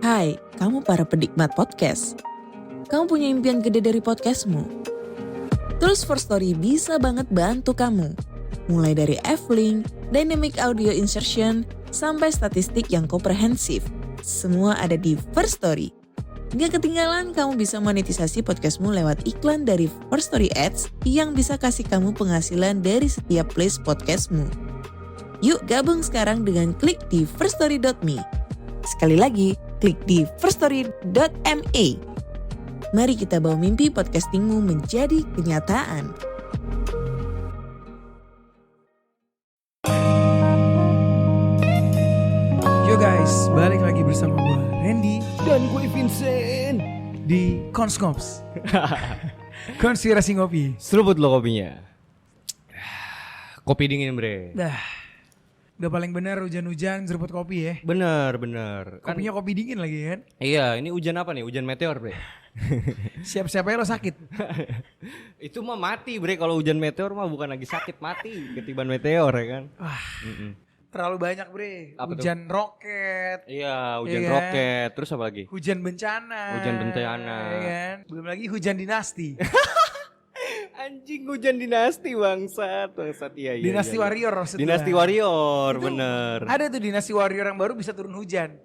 Hai, kamu para penikmat podcast. Kamu punya impian gede dari podcastmu? Terus First Story bisa banget bantu kamu. Mulai dari F-Link, Dynamic Audio Insertion, sampai statistik yang komprehensif. Semua ada di First Story. Gak ketinggalan kamu bisa monetisasi podcastmu lewat iklan dari First Story Ads yang bisa kasih kamu penghasilan dari setiap place podcastmu. Yuk gabung sekarang dengan klik di firststory.me. Sekali lagi, klik di firststory.me. Mari kita bawa mimpi podcastingmu menjadi kenyataan. Yo guys, balik lagi bersama gue Randy dan gue Vincent di Konskops. Konspirasi ngopi. Seruput lo kopinya. Kopi dingin bre. Udah paling benar hujan-hujan seruput kopi ya. Bener. Kopinya kopi dingin lagi kan. Iya, ini hujan apa nih? Hujan meteor bre. Siap-siap aja lo sakit. Itu mah mati bre, kalau hujan meteor mah bukan lagi sakit, mati ketiban meteor ya kan. Wah, terlalu banyak bre. Apa Hujan roket. Iya, hujan Iya kan? roket. Terus apa lagi? Hujan bencana. Hujan bencana. Iya kan? Belum lagi hujan dinasti. Anjing, hujan dinasti bangsat iya. Dinasti Warrior maksudnya. Dinasti Warrior, Itu bener. Ada tuh dinasti Warrior yang baru bisa turun hujan.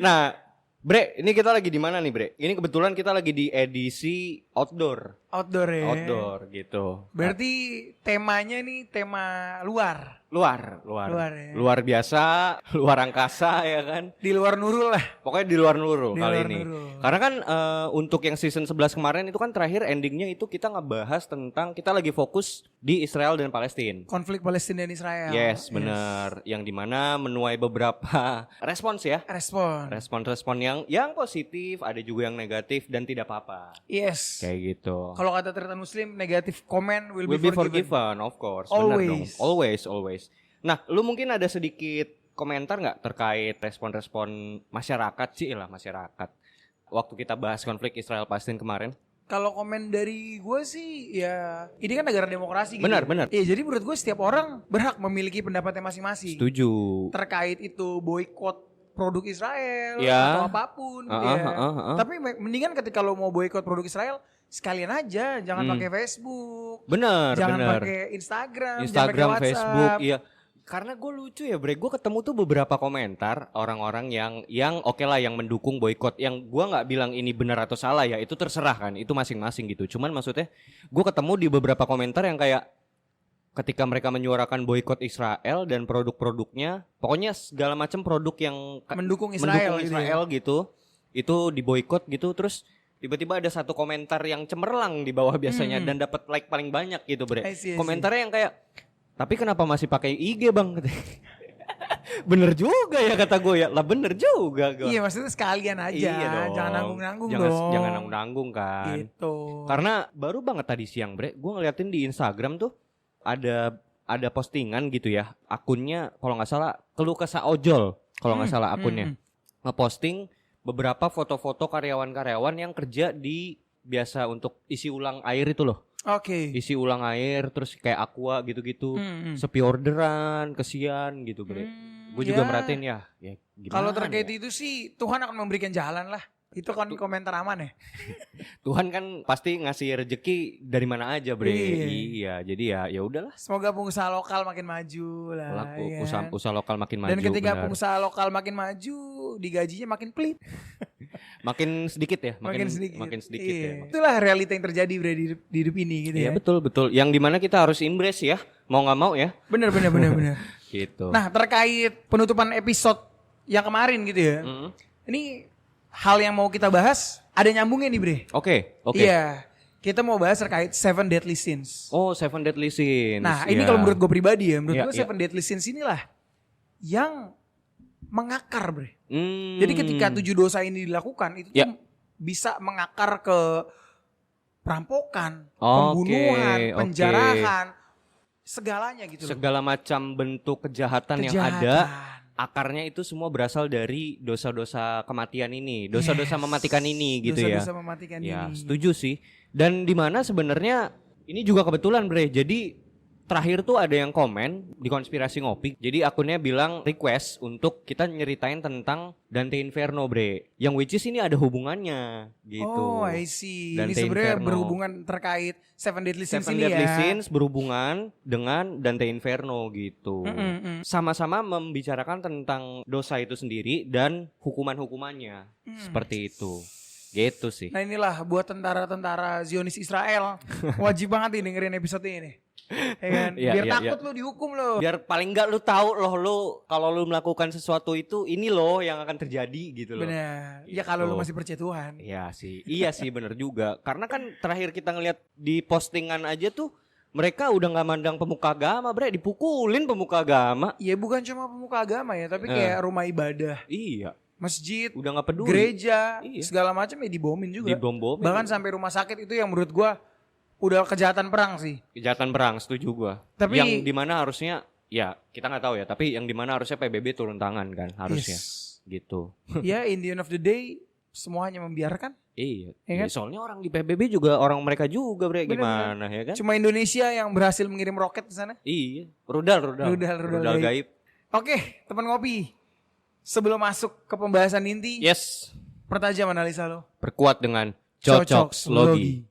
Nah, bre, ini kita lagi di mana nih bre? Ini kebetulan kita lagi di edisi outdoor. Outdoor ya. Outdoor gitu. Berarti temanya nih tema luar. Luar ya. Luar biasa, luar angkasa ya kan. Di luar Nurul lah. Pokoknya di luar Nurul Di kali luar ini. Nurul. Karena kan untuk yang season 11 kemarin itu kan terakhir endingnya itu kita ngebahas tentang kita lagi fokus di Israel dan Palestina. Konflik Palestina dan Israel. Yes, benar. Yang dimana menuai beberapa respons ya. Respon-respon yang positif, ada juga yang negatif dan tidak apa-apa. Yes. Kayak gitu. Kalau kata Tretan Muslim, negative comment will Will be be forgiven. forgiven, of course. Always. Benar dong. Always. Nah, lu mungkin ada sedikit komentar nggak terkait respon-respon masyarakat masyarakat waktu kita bahas konflik Israel Palestina kemarin? Kalau komen dari gue sih ya ini kan negara demokrasi gitu. Benar. Iya, jadi menurut gue setiap orang berhak memiliki pendapatnya masing-masing. Setuju. Terkait itu boykot produk Israel Ya. atau apapun gitu ya. Tapi mendingan ketika lo mau boykot produk Israel sekalian aja, jangan pakai Facebook. Benar. Jangan pakai Instagram, jangan pakai Instagram, WhatsApp. Facebook, iya. Karena gue lucu ya bre, gue ketemu tuh beberapa komentar orang-orang yang oke lah yang mendukung boykot. Yang gue nggak bilang ini benar atau salah ya, itu terserah kan, itu masing-masing gitu. Cuman maksudnya gue ketemu di beberapa komentar yang kayak ketika mereka menyuarakan boykot Israel dan produk-produknya, pokoknya segala macam produk yang mendukung Israel gitu, itu diboykot gitu. Terus tiba-tiba ada satu komentar yang cemerlang di bawah biasanya dan dapat like paling banyak gitu bre. I see. Komentarnya yang kayak, tapi kenapa masih pakai IG bang? Bener juga ya kata gue ya. Lah bener juga gue. Iya, maksudnya sekalian aja. Iya dong. Jangan nanggung-nanggung dong. Jangan nanggung-nanggung kan. Gitu. Karena baru banget tadi siang bre, gue ngeliatin di Instagram tuh ada postingan gitu ya. Akunnya kalau nggak salah Keluh Kesah Ojol kalau nggak salah akunnya. Ngeposting beberapa foto-foto karyawan-karyawan yang kerja di biasa untuk isi ulang air itu loh. Oke. Isi ulang air terus kayak aqua gitu-gitu. Sepi orderan, kesian gitu bre. Gue juga merhatiin ya gimana. Kalau terkait ya? itu sih Tuhan akan memberikan jalan lah. Itu kan komentar aman ya. Tuhan kan pasti ngasih rezeki dari mana aja bre. Iya, jadi ya udahlah. Semoga pengusaha lokal makin maju lah. Usaha lokal makin maju. Dan ketika benar. pengusaha lokal makin maju, digajinya makin pelit. Makin sedikit ya, Makin sedikit ya. Itulah realita yang terjadi bre di hidup ini gitu ya. Iya betul. Yang dimana kita harus embrace ya, mau nggak mau ya. Bener. Gitu. Nah, terkait penutupan episode yang kemarin gitu ya. Ini hal yang mau kita bahas ada nyambungnya nih bre. Oke. Iya, kita mau bahas terkait Seven Deadly Sins. Oh, Seven Deadly Sins. Nah, ini kalau menurut gue pribadi ya, menurut gue Seven Deadly Sins inilah yang mengakar bre. Jadi ketika 7 dosa ini dilakukan itu tuh bisa mengakar ke perampokan, pembunuhan, penjarahan, segalanya gitu. Segala macam bentuk kejahatan yang ada, akarnya itu semua berasal dari dosa-dosa kematian ini, dosa-dosa mematikan ini gitu ya. Dosa-dosa mematikan ini. Ya, setuju sih. Dan di mana sebenarnya ini juga kebetulan bre. Jadi terakhir tuh ada yang komen di Konspirasi Ngopi. Jadi akunnya bilang request untuk kita nyeritain tentang Dante Inferno, bre. Yang which is ini ada hubungannya gitu. Oh, I see. Dante Ini sebenarnya Inferno. berhubungan terkait Seven Deadly Sins Seven ini Deadly ya. Sins berhubungan dengan Dante Inferno gitu. Sama-sama membicarakan tentang dosa itu sendiri dan hukuman-hukumannya. Seperti itu. Gitu sih. Nah inilah buat tentara-tentara Zionis Israel. Wajib banget nih dengerin episode ini. Ya kan? Iya, Biar iya, takut lu dihukum lo. Biar paling enggak lu tahu loh lu kalau lu melakukan sesuatu itu ini loh yang akan terjadi gitu loh. Benar. Ya kalau lu masih percaya Tuhan. Iya sih. Iya sih bener juga. Karena kan terakhir kita ngeliat di postingan aja tuh mereka udah nggak mandang pemuka agama, bre, dipukulin pemuka agama. Ya bukan cuma pemuka agama ya, tapi kayak rumah ibadah, Iya. masjid, Udah nggak peduli. gereja, Iya. segala macam ya dibomin juga. Dibom-bomin. Bahkan sampai rumah sakit itu yang menurut gua udah kejahatan perang sih. Kejahatan perang, setuju gua. Tapi- yang dimana harusnya ya kita nggak tahu ya, tapi yang dimana harusnya PBB turun tangan kan harusnya. Yes. Gitu. Ya in the end of the day semuanya membiarkan. Iya. Ya kan? Ya, soalnya orang di PBB juga orang mereka juga, bre, Bener, gimana ya kan? Cuma Indonesia yang berhasil mengirim roket ke sana. Iya. Rudal Rudal gaib. Oke, teman ngopi. Sebelum masuk ke pembahasan inti, Yes. pertajam analisa lo. Perkuat dengan cocok logi.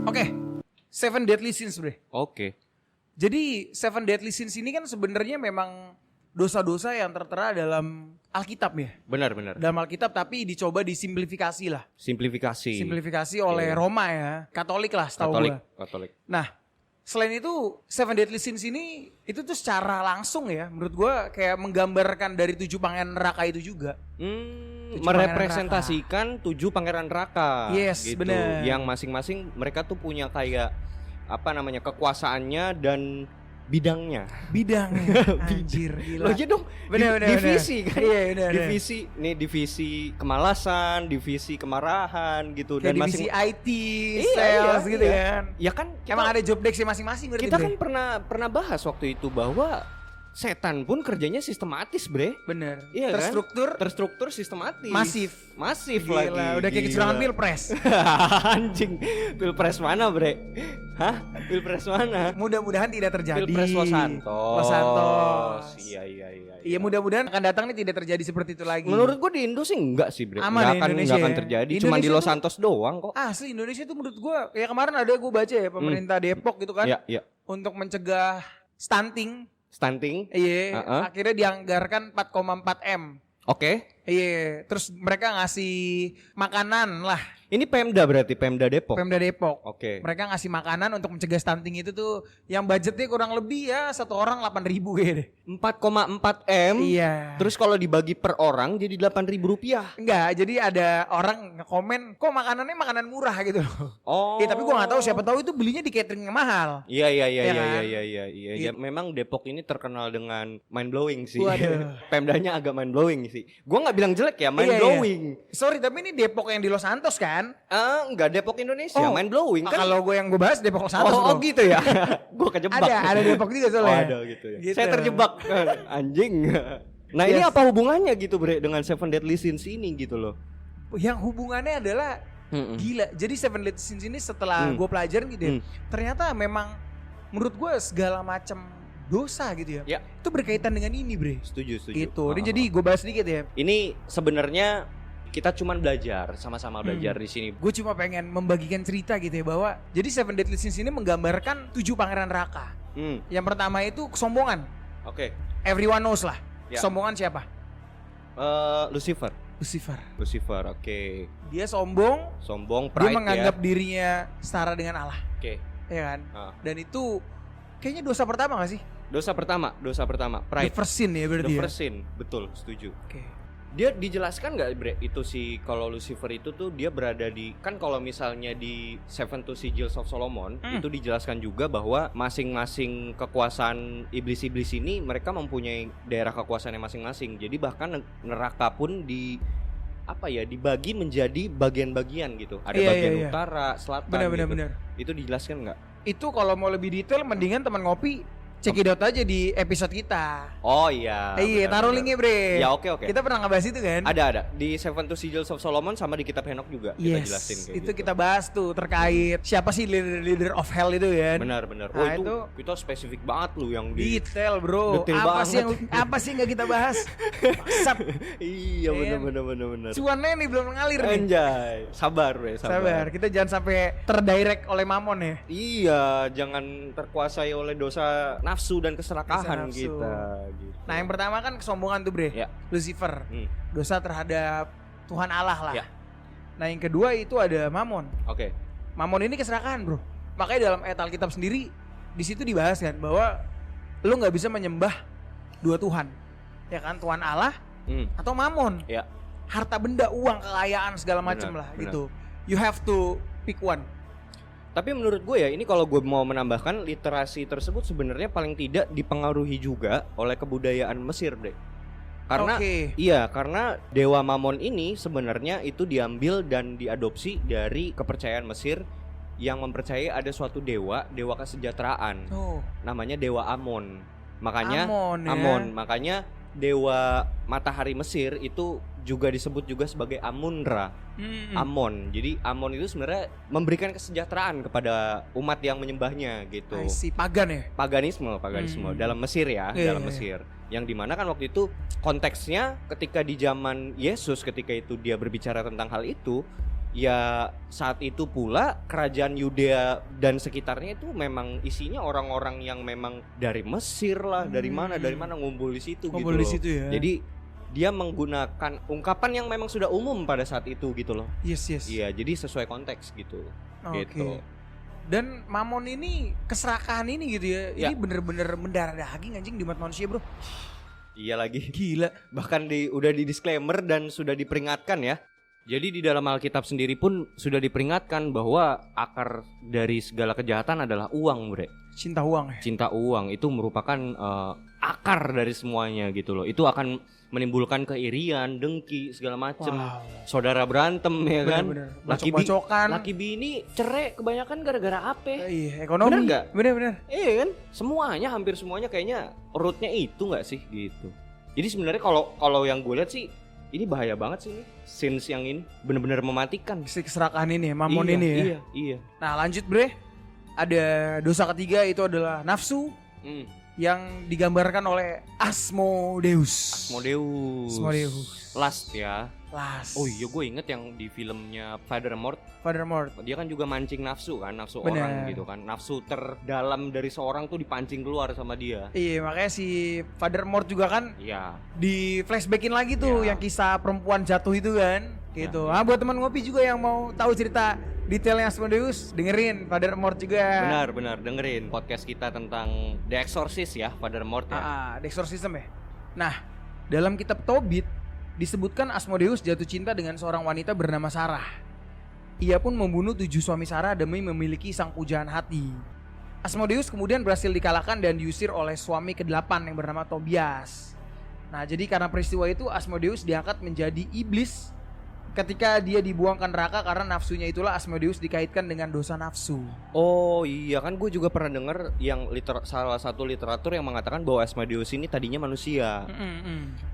Oke, Seven Deadly Sins, bre. Oke. Jadi Seven Deadly Sins ini kan sebenarnya memang dosa-dosa yang tertera dalam Alkitab ya. Benar. Dalam Alkitab tapi dicoba disimplifikasi lah. Simplifikasi. Simplifikasi oleh Iya. Roma ya. Katolik lah setahu gua. Katolik. Nah, selain itu Seven Deadly Sins ini itu tuh secara langsung ya menurut gua kayak menggambarkan dari 7 pangeran neraka itu juga. Tujuh Merepresentasikan 7 pangeran neraka. Yes, gitu. bener. Yang masing-masing mereka tuh punya kayak apa namanya kekuasaannya dan bidangnya. Bidangnya. Anjir, gila. Loh iya dong. Bener. Divisi kan. Iya, bener. Divisi kemalasan, divisi kemarahan gitu Kayak dan divisi IT, Iya, sales iya, gitu iya. kan. Ya kan Emang ada job desk masing-masing berarti. kita Bre? kan pernah bahas waktu itu bahwa setan pun kerjanya sistematis, bre. Bener. Iya kan? Terstruktur, sistematis. Gila, Masif lagi. udah kayak kecurangan pilpres. Anjing, pilpres mana, bre? Hah? Pilpres mana? Mudah-mudahan tidak terjadi. Pilpres Los Santos. Iya. Iya, mudah-mudahan akan datang nih tidak terjadi seperti itu lagi. Menurut gua di Indo sih enggak sih, bre. Aman ya Indonesia Enggak akan ya? terjadi. Indonesia Cuma di Los tuh- Santos doang kok. Asli Indonesia tuh menurut gua kayak kemarin ada gua baca ya pemerintah Depok gitu kan Iya. untuk mencegah stunting. Stunting. Iya, Uh-uh. akhirnya dianggarkan 4,4 M. Oke. Iya, terus mereka ngasih makanan lah, Ini Pemda berarti, Pemda Depok. Pemda Depok. Oke. Mereka ngasih makanan untuk mencegah stunting itu tuh yang budgetnya kurang lebih ya satu orang 8.000 kayaknya deh. 4,4 M. Iya. Terus kalau dibagi per orang jadi 8.000 rupiah. Enggak, jadi ada orang ngekomen kok makanannya makanan murah gitu loh. Oh. Tapi gua nggak tahu, siapa tahu itu belinya di catering yang mahal. Iya. Iya kan? Ya, Gitu. memang Depok ini terkenal dengan mind blowing sih. Waduh. Pemdanya agak mind blowing sih. Gua nggak bilang jelek ya, mind Iya. blowing. Sorry, tapi ini Depok yang di Los Santos kan? Enggak Depok Indonesia, Oh. mind blowing kan. Kalau gue yang gue bahas Depok Los Santos. Oh bro. gitu ya. Gua kejebak. Ada Depok juga soalnya. Oh, ada gitu ya. Gitu. Saya terjebak. Anjing. Nah, ini Yes. apa hubungannya gitu, Bre, dengan Seven Deadly Sins ini gitu loh. Yang hubungannya adalah gila. Jadi Seven Deadly Sins ini setelah gue pelajarin gitu ya, ternyata memang menurut gue segala macam dosa gitu ya. Ya. Itu berkaitan dengan ini, Bre. Setuju. Gitu. Dan jadi gue bahas sedikit ya. Ini sebenarnya kita cuman belajar, sama-sama belajar di sini. Gue cuma pengen membagikan cerita gitu ya bahwa jadi Seven Deadly Sins ini menggambarkan 7 pangeran neraka. Yang pertama itu kesombongan. Oke. Everyone knows lah. Ya. Kesombongan siapa? Lucifer. Lucifer, oke. Dia sombong, Sombong, dia pride menganggap ya. dirinya setara dengan Allah. Oke. Ya kan? Ah. Dan itu kayaknya dosa pertama gak sih? Dosa pertama, The pride. first sin ya berarti The ya? first sin, betul, setuju. Oke. Dia dijelaskan nggak, Bre, itu si kalau Lucifer itu tuh dia berada di, kan kalau misalnya di Seven to Sigils of Solomon itu dijelaskan juga bahwa masing-masing kekuasaan iblis-iblis ini mereka mempunyai daerah kekuasaannya masing-masing. Jadi bahkan neraka pun dibagi menjadi bagian-bagian gitu. Ada bagian utara, selatan benar. Itu dijelaskan nggak? Itu kalau mau lebih detail mendingan teman ngopi cekidot aja di episode kita. Oh iya. Iya, taruh linknya bre. Ya oke. Kita pernah ngebahas itu kan? Ada di 72 Sigils of Solomon sama di kitab Henok juga kita jelasin kayak itu gitu. kita bahas tuh terkait siapa sih leader of hell itu kan? Benar. Oh Nah, itu kita spesifik banget lu yang di detail bro. Detail apa sih nggak kita bahas? Maksap. Iya benar. Cuannya nih belum ngalir nih. Anjay, sabar. Kita jangan sampai terdirect oleh mamon ya. Iya, jangan terkuasai oleh dosa nafsu dan keserakahan kita gitu. Nah yang pertama kan kesombongan tuh bre, Lucifer, dosa terhadap Tuhan Allah lah. Nah yang kedua itu ada mamon. Mamon ini keserakahan bro. Makanya dalam ayat Alkitab sendiri di situ dibahas kan bahwa lu nggak bisa menyembah dua Tuhan, ya kan, Tuhan Allah atau mamon. Harta benda, uang, kekayaan segala macam lah gitu. You have to pick one. Tapi menurut gue ya, ini kalau gue mau menambahkan, literasi tersebut sebenarnya paling tidak dipengaruhi juga oleh kebudayaan Mesir deh. Karena karena dewa Mamon ini sebenarnya itu diambil dan diadopsi dari kepercayaan Mesir yang mempercayai ada suatu dewa kesejahteraan. Namanya dewa Amon. Makanya Amon, makanya dewa matahari Mesir itu juga disebut juga sebagai Amun-Ra. Amon. Jadi Amon itu sebenarnya memberikan kesejahteraan kepada umat yang menyembahnya gitu. Pagan ya? Paganisme dalam Mesir ya, dalam Mesir. Yang dimana kan waktu itu konteksnya ketika di zaman Yesus, ketika itu dia berbicara tentang hal itu, ya saat itu pula kerajaan Yudea dan sekitarnya itu memang isinya orang-orang yang memang dari Mesir lah, dari mana ngumpul di situ gitu. Ya. Jadi dia menggunakan ungkapan yang memang sudah umum pada saat itu gitu loh. Yes. Iya, jadi sesuai konteks gitu. Gitu. Dan Mamon ini keserakahan ini gitu ya. Ini bener-bener mendarah daging anjing di umat manusia, bro. Iya lagi. Gila. Bahkan udah di disclaimer dan sudah diperingatkan ya. Jadi di dalam Alkitab sendiri pun sudah diperingatkan bahwa akar dari segala kejahatan adalah uang, bre. Cinta uang ya? Cinta uang itu merupakan akar dari semuanya gitu loh. Itu akan menimbulkan keirian, dengki, segala macem. Saudara berantem ya kan. Bacok-bacokan. Laki bini cerai kebanyakan gara-gara apa? Iya, ekonomi. Bener gak? Bener. Iya kan? Semuanya, hampir semuanya kayaknya rootnya itu gak sih gitu. Jadi sebenarnya kalau yang gue lihat sih, ini bahaya banget sih ini. Sins yang ini benar-benar mematikan. Si keserakahan ini, Mamon ini ya. Iya. Nah lanjut bre, ada dosa ketiga itu adalah nafsu. Yang digambarkan oleh Asmodeus. Lust ya. Oh iya, gue inget yang di filmnya Father Mort. Dia kan juga mancing nafsu kan, nafsu orang gitu kan. Nafsu terdalam dari seorang tuh dipancing keluar sama dia. Iya, makanya si Father Mort juga kan di flashbackin lagi tuh yang kisah perempuan jatuh itu kan. Gitu. Buat teman ngopi juga yang mau tahu cerita detailnya Asmodeus, dengerin Father Mort juga. Benar, dengerin podcast kita tentang The Exorcist ya, Father Mort ya. The Exorcism ya. Nah, dalam kitab Tobit disebutkan Asmodeus jatuh cinta dengan seorang wanita bernama Sarah. Ia pun membunuh 7 suami Sarah demi memiliki sang pujaan hati. Asmodeus kemudian berhasil dikalahkan dan diusir oleh suami ke-8 yang bernama Tobias. Nah, jadi karena peristiwa itu Asmodeus diangkat menjadi iblis. Ketika dia dibuang ke neraka karena nafsunya, itulah Asmodeus dikaitkan dengan dosa nafsu. Oh iya, kan gue juga pernah dengar yang salah satu literatur yang mengatakan bahwa Asmodeus ini tadinya manusia.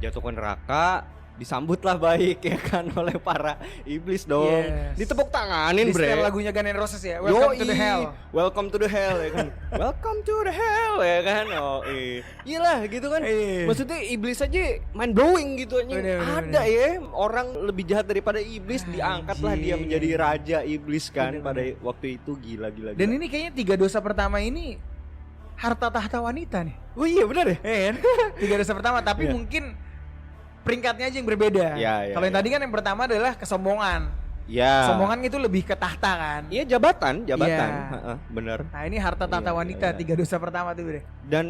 Jatuh ke neraka, disambutlah baik ya kan oleh para iblis dong. Ditepuk tanganin bre. Di setel lagunya Guns N' Roses ya, Welcome to the Hell. Welcome to the Hell ya kan. Welcome to the Hell ya kan. Iyalah gitu kan. Maksudnya iblis aja mind blowing gitu aja. Ada ya orang lebih jahat daripada iblis, diangkatlah dia menjadi raja iblis kan pada waktu itu. Gila. Dan ini kayaknya 3 dosa pertama ini harta tahta wanita nih. Oh iya benar ya. 3 dosa pertama tapi mungkin peringkatnya aja yang berbeda. Kalau yang tadi kan yang pertama adalah kesombongan. Kesombongan itu lebih ke tahta kan. Iya, jabatan. Bener. Nah ini harta tahta wanita. 3 dosa pertama tuh bre. Dan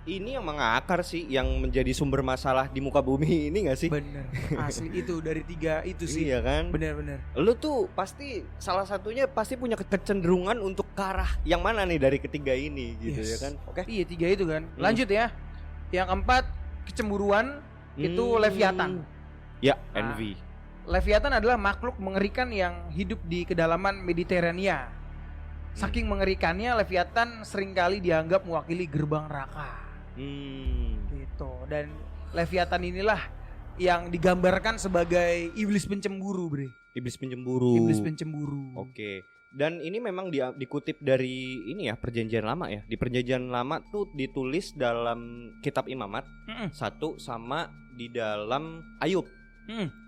ini yang mengakar sih, yang menjadi sumber masalah di muka bumi ini gak sih? Bener. Asli itu dari 3 itu sih. Iya kan. Bener. Lu tuh pasti salah satunya pasti punya kecenderungan untuk ke arah yang mana nih dari ketiga ini gitu ya kan. Oke. Iya 3 itu kan. Lanjut ya. Yang keempat kecemburuan. Itu Leviathan. Ya, envy. Leviathan adalah makhluk mengerikan yang hidup di kedalaman Mediterania. Saking mengerikannya, Leviathan seringkali dianggap mewakili gerbang neraka. Gitu. Dan Leviathan inilah yang digambarkan sebagai iblis pencemburu, Bre. Iblis pencemburu. Oke. Dan ini memang dikutip dari ini ya, Perjanjian Lama ya. Di Perjanjian Lama tuh ditulis dalam kitab Imamat. Satu sama di dalam Ayub.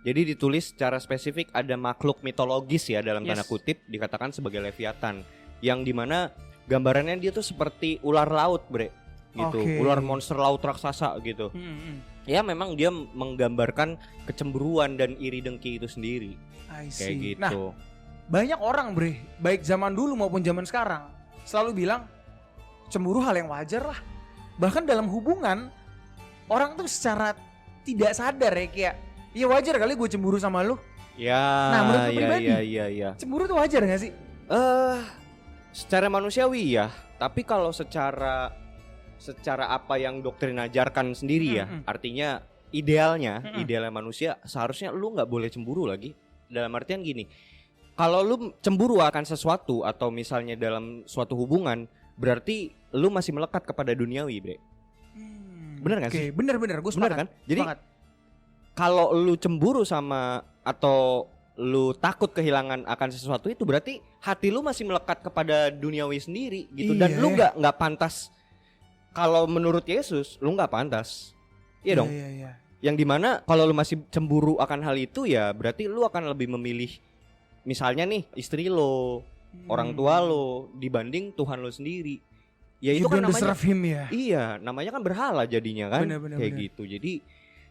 Jadi ditulis secara spesifik ada makhluk mitologis ya dalam tanda kutip dikatakan sebagai Leviathan, yang dimana gambarannya dia tuh seperti ular laut, Bre, gitu. Ular monster laut raksasa gitu. Ya memang dia menggambarkan kecemburuan dan iri dengki itu sendiri. Kayak gitu. Nah, banyak orang, Bre, baik zaman dulu maupun zaman sekarang selalu bilang cemburu hal yang wajar lah. Bahkan dalam hubungan orang tuh secara tidak sadar ya kayak iya wajar kali gue cemburu sama lu. Ya. Nah, menurut lu pribadi, ya. cemburu tuh wajar gak sih? Secara manusiawi ya. Tapi kalau secara apa yang doktrin ajarkan sendiri ya, artinya idealnya manusia seharusnya lu nggak boleh cemburu lagi. Dalam artian gini, kalau lu cemburu akan sesuatu atau misalnya dalam suatu hubungan, berarti lu masih melekat kepada duniawi, Bre. Bener gak sih? Bener, gue sepakat. Bener kan? Jadi kalau lu cemburu sama atau lu takut kehilangan akan sesuatu itu berarti hati lu masih melekat kepada duniawi sendiri gitu. Dan lu nggak pantas. Kalau menurut Yesus lu nggak pantas. Iya dong. Yang dimana kalau lu masih cemburu akan hal itu ya berarti lu akan lebih memilih misalnya nih istri lo, orang tua lo dibanding Tuhan lo sendiri. Ya itu kan namanya iya, namanya kan berhala jadinya kan. Kayak gitu. Jadi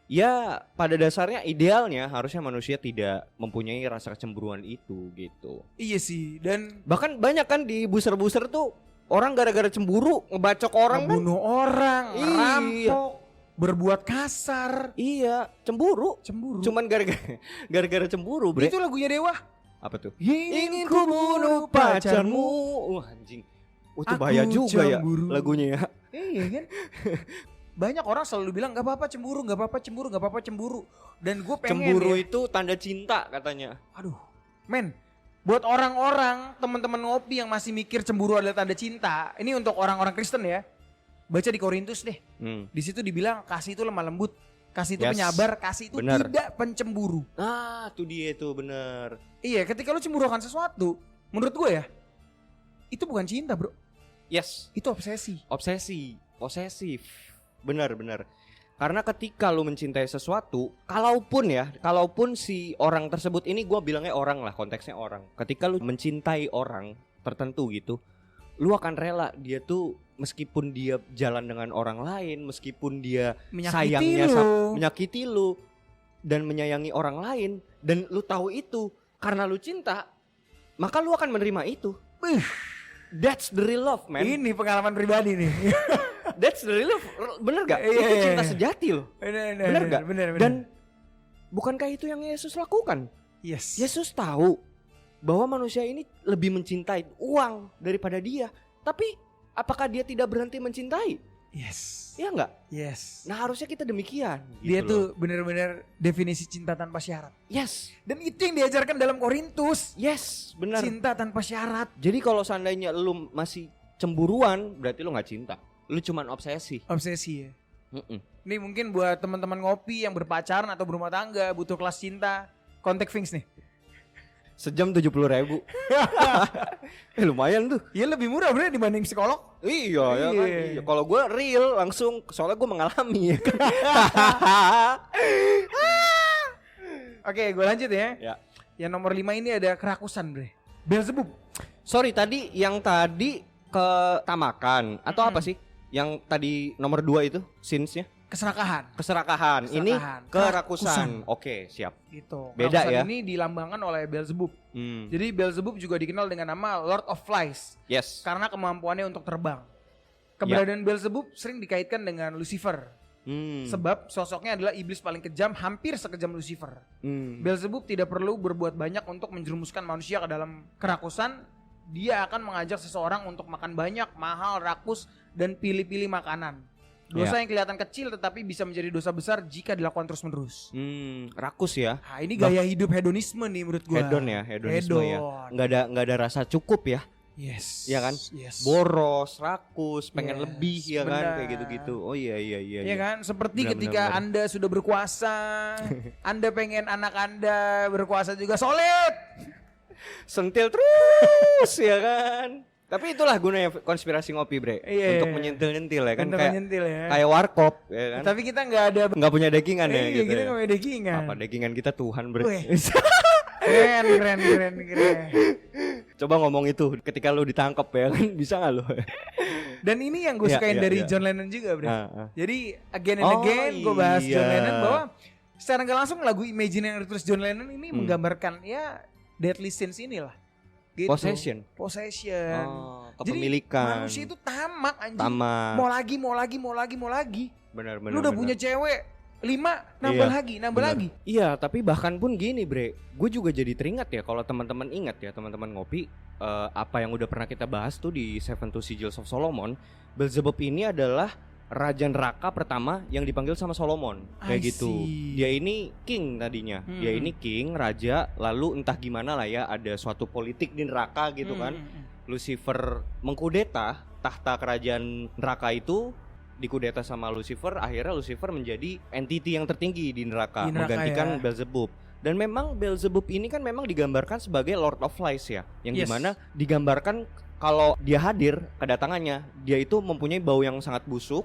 ya pada dasarnya idealnya harusnya manusia tidak mempunyai rasa kecemburuan itu gitu. Iya sih. Dan bahkan banyak kan di buser-buser tuh orang gara-gara cemburu ngebacok orang, ngebunuh orang, rampok, berbuat kasar. Iya, cemburu. Cuman gara-gara cemburu, Bre. Itu lagunya Dewa. Apa tuh? Ingin ku bunuh pacarmu. Anjing. Itu bahaya juga cemburu. Ya lagunya ya. Iya kan? Banyak orang selalu bilang gak apa-apa cemburu. Dan gue pengen cemburu itu tanda cinta katanya. Aduh, men, buat orang-orang teman-teman ngopi yang masih mikir cemburu adalah tanda cinta, ini untuk orang-orang Kristen ya. Baca di Korintus deh. Di situ dibilang kasih itu lemah lembut, kasih itu penyabar, kasih itu tidak pencemburu. Itu dia itu bener. Iya, ketika lu cemburu akan sesuatu, menurut gue ya, itu bukan cinta, bro. Yes. Itu obsesi. Posesif. Benar. Karena ketika lu mencintai sesuatu, kalaupun si orang tersebut, ini gue bilangnya orang lah, konteksnya orang. Ketika lu mencintai orang tertentu gitu, lu akan rela dia tuh meskipun dia jalan dengan orang lain, meskipun dia menyakiti lu dan menyayangi orang lain, dan lu tahu itu karena lu cinta, maka lu akan menerima itu. That's the real love, man. Ini pengalaman pribadi nih. That's the real love. Bener gak? Itu cinta sejati loh. Bener gak? Bener. Dan bukankah itu yang Yesus lakukan? Yes. Yesus tahu bahwa manusia ini lebih mencintai uang daripada dia. Tapi apakah dia tidak berhenti mencintai? Yes. Iya gak? Yes. Nah harusnya kita demikian. Dia tuh bener-bener definisi cinta tanpa syarat. Yes. Dan itu yang diajarkan dalam Korintus. Yes, benar. Cinta tanpa syarat. Jadi kalau seandainya lu masih cemburuan, berarti lu gak cinta. Lu cuman obsesi ya. Nih mungkin buat teman-teman ngopi yang berpacaran atau berumah tangga butuh kelas cinta, kontak Vince nih. Sejam 70.000. Lumayan tuh. Iya lebih murah bro dibanding psikolog. Iya ya kan. Iya. Kalau gue real langsung, soalnya gue mengalami ya kan. Oke, gue lanjut ya. Yang nomor 5 ini ada kerakusan bre. Beelzebub. Sorry yang tadi ketamakan atau apa sih? Yang tadi nomor 2 itu sins-nya? Keserakahan. Ini kerakusan. Oke, siap. Gitu. Beda kerakusan ya. Ini dilambangkan oleh Beelzebub. Jadi Beelzebub juga dikenal dengan nama Lord of Flies. Yes. Karena kemampuannya untuk terbang. Keberadaan Beelzebub sering dikaitkan dengan Lucifer. Sebab sosoknya adalah iblis paling kejam, hampir sekejam Lucifer. Beelzebub tidak perlu berbuat banyak untuk menjerumuskan manusia ke dalam kerakusan. Dia akan mengajak seseorang untuk makan banyak, mahal, rakus, dan pilih-pilih makanan. Dosa yang kelihatan kecil tetapi bisa menjadi dosa besar jika dilakukan terus-menerus. Rakus ya. Nah, ini gaya hidup hedonisme nih menurut gua. Hedon ya, hedonisme ya. Nggak ada rasa cukup ya. Yes. Ya kan? Yes. Boros, rakus, pengen Yes, lebih ya kan, benar. kayak gitu-gitu. Oh iya. Ya kan? Seperti Benar, ketika benar. Anda sudah berkuasa, Anda pengen anak Anda berkuasa juga solid. Sentil terus ya kan. Tapi itulah gunanya konspirasi ngopi, Bre. Iya. Untuk menyentil-nyentil ya kan, Untuk kayak menyentil ya. kayak warkop ya kan. Tapi kita nggak ada Nggak punya dekingan ya Iya, gitu. kita Ya. nggak punya dekingan. Apa dekingan kita Tuhan, Bre. Weh. Keren. Coba ngomong itu ketika lu ditangkap ya kan, bisa nggak lu? Dan ini yang gue Iya, sukain iya, dari iya. John Lennon juga, Bre. Jadi again and Oh, again gue bahas iya. John Lennon bahwa secara nggak langsung lagu Imagine yang ditulis John Lennon ini menggambarkan ya deadly sins inilah. Gitu. Possession. Oh, Kepemilikan. Jadi manusia itu tamak anjing. Tamak. Mau lagi. Benar. Lu udah punya cewek 5 nambah lagi. Iya, tapi bahkan pun gini, Bre. Gue juga jadi teringat ya kalau teman-teman ingat ya, teman-teman ngopi, apa yang udah pernah kita bahas tuh di Seven Sigils of Solomon. Beelzebub ini adalah raja neraka pertama yang dipanggil sama Solomon, kayak I gitu. see. Dia ini king tadinya. Dia ini king, raja, lalu entah gimana lah ya, ada suatu politik di neraka gitu kan. Lucifer mengkudeta tahta kerajaan neraka itu, dikudeta sama Lucifer. Akhirnya Lucifer menjadi entity yang tertinggi di neraka menggantikan Beelzebub. Dan memang Beelzebub ini kan memang digambarkan sebagai Lord of Lies ya, yang dimana digambarkan kalau dia hadir, kedatangannya dia itu mempunyai bau yang sangat busuk,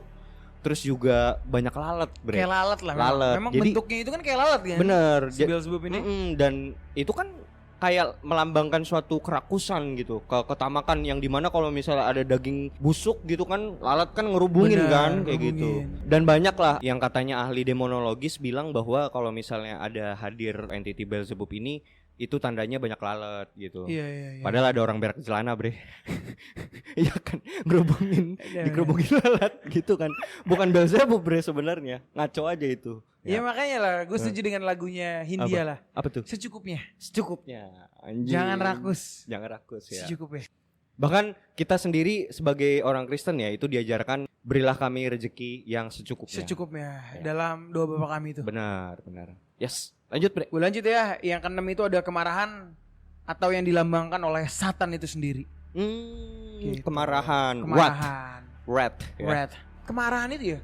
terus juga banyak lalat, Bre. Kayak lalat lah. Memang Jadi, bentuknya itu kan kayak lalat kan. bener. Si Beelzebub ini. Dan itu kan kayak melambangkan suatu kerakusan gitu, ketamakan yang dimana kalau misalnya ada daging busuk gitu kan, lalat kan ngerubungin. Bener, Kan kayak gitu. Dan banyak lah yang katanya ahli demonologis bilang bahwa kalau misalnya ada hadir entity Beelzebub ini, itu tandanya banyak lalat gitu. Iya. Padahal ada orang berak celana, Bre. Iya kan, ngerubungin, dikerubungin lalat gitu kan. Bukan Beelzebub, Bre, sebenarnya. Ngaco aja itu. Ya makanya lah, gue setuju dengan lagunya Hindia lah. Apa tuh? Secukupnya. Anjing. Jangan rakus Ya. Secukupnya. Bahkan kita sendiri sebagai orang Kristen ya, itu diajarkan berilah kami rezeki yang secukupnya. Dalam doa Bapa kami itu. Benar. Yes. Lanjut, Bre. Gue lanjut ya. Yang keenam itu ada kemarahan atau yang dilambangkan oleh Satan itu sendiri. Gitu. Kemarahan. Wrath. Ya. Wrath. Kemarahan itu ya,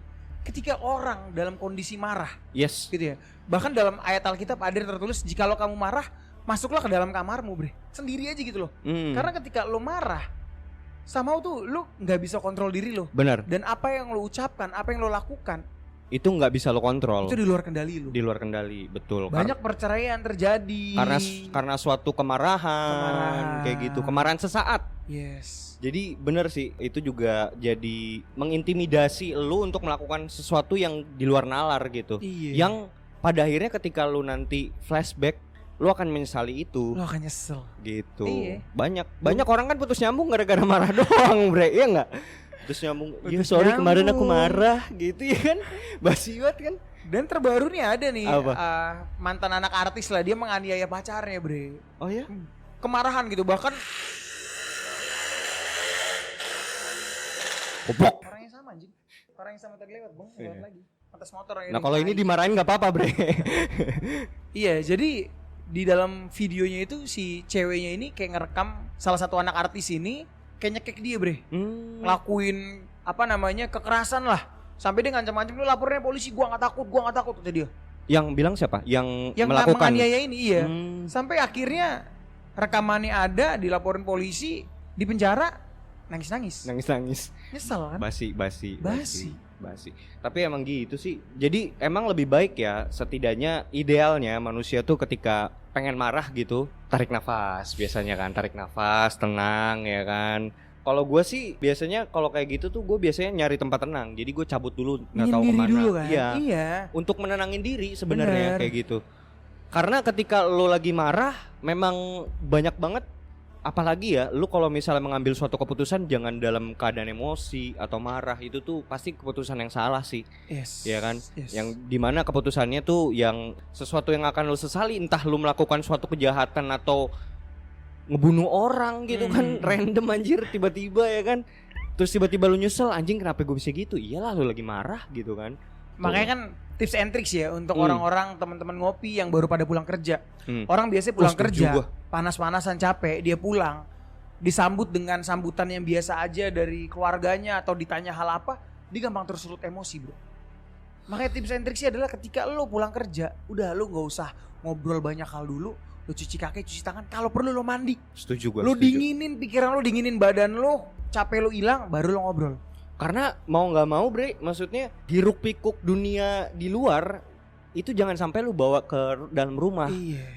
ketika orang dalam kondisi marah. Yes. Gitu ya. Bahkan dalam ayat Alkitab ada tertulis, jikalau kamu marah, masuklah ke dalam kamarmu, Bre. Sendiri aja gitu loh. Karena ketika lo marah, somehow tuh lo gak bisa kontrol diri lo. Benar. Dan apa yang lo ucapkan, apa yang lo lakukan, itu nggak bisa lo kontrol. itu di luar kendali lo. Di luar kendali, betul. Banyak perceraian terjadi karena suatu kemarahan kayak gitu, kemarahan sesaat. Yes. Jadi bener sih, itu juga jadi mengintimidasi lu untuk melakukan sesuatu yang di luar nalar gitu. Iya. Yang pada akhirnya ketika lu nanti flashback, lu akan menyesali itu. Lo akan nyesel. Gitu. Iya. Banyak orang kan putus nyambung gara-gara marah doang, Bre. Iya enggak? Terus nyambung, "Ya sorry nyambung. kemarin aku marah." Gitu ya kan. Basi banget kan. Dan terbaru nih ada nih mantan anak artis lah, dia menganiaya pacarnya, Bre. Oh ya? Kemarahan gitu, bahkan Goblok. orangnya sama anjing. Orang yang sama tadi lewat, Bang, lewat lagi. Atas motor yang Nah, kalau ini dimarahin enggak apa-apa, Bre. Iya, jadi di dalam videonya itu si ceweknya ini kayak ngerekam salah satu anak artis ini kayak nyekek dia, Bre. Ngelakuin apa namanya, kekerasan lah. Sampai dia ngancam-ngancam, "Lu lapornya polisi, gua enggak takut," kata dia. Yang bilang siapa? Yang melakukan menganiaya ini, iya. Sampai akhirnya rekamannya ada, dilaporin polisi, di penjara, nangis-nangis. Nyesel kan? Basi. Tapi emang gitu sih. Jadi emang lebih baik ya, setidaknya idealnya manusia tuh ketika pengen marah gitu, tarik nafas biasanya kan, tenang ya kan. Kalau gue sih biasanya kalau kayak gitu tuh gue biasanya nyari tempat tenang. Jadi gue cabut dulu, nggak tahu kemana. Dulu kan? Iya. Untuk menenangin diri sebenarnya kayak gitu. Karena ketika lo lagi marah, memang banyak banget. Apalagi ya, lu kalau misalnya mengambil suatu keputusan jangan dalam keadaan emosi atau marah, itu tuh pasti keputusan yang salah sih. Yes. Ya kan? Yes. Yang dimana keputusannya tuh yang sesuatu yang akan lu sesali, entah lu melakukan suatu kejahatan atau ngebunuh orang gitu kan, random anjir tiba-tiba ya kan. Terus tiba-tiba lu nyesel, anjing kenapa gue bisa gitu? Iyalah lu lagi marah gitu kan. Makanya kan tips and tricks ya untuk orang-orang teman-teman ngopi yang baru pada pulang kerja. Orang biasanya pulang kerja, panas-panasan capek, dia pulang disambut dengan sambutan yang biasa aja dari keluarganya atau ditanya hal apa, dia gampang tersulut emosi, bro. Makanya tips and tricksnya adalah ketika lo pulang kerja, udah lo gak usah ngobrol banyak hal dulu, lo cuci kaki, cuci tangan, kalau perlu lo mandi. Setuju gue. Lo dinginin pikiran lo, dinginin badan lo, capek lo hilang, baru lo ngobrol. Karena mau nggak mau bre, maksudnya hiruk pikuk dunia di luar itu jangan sampai lu bawa ke dalam rumah.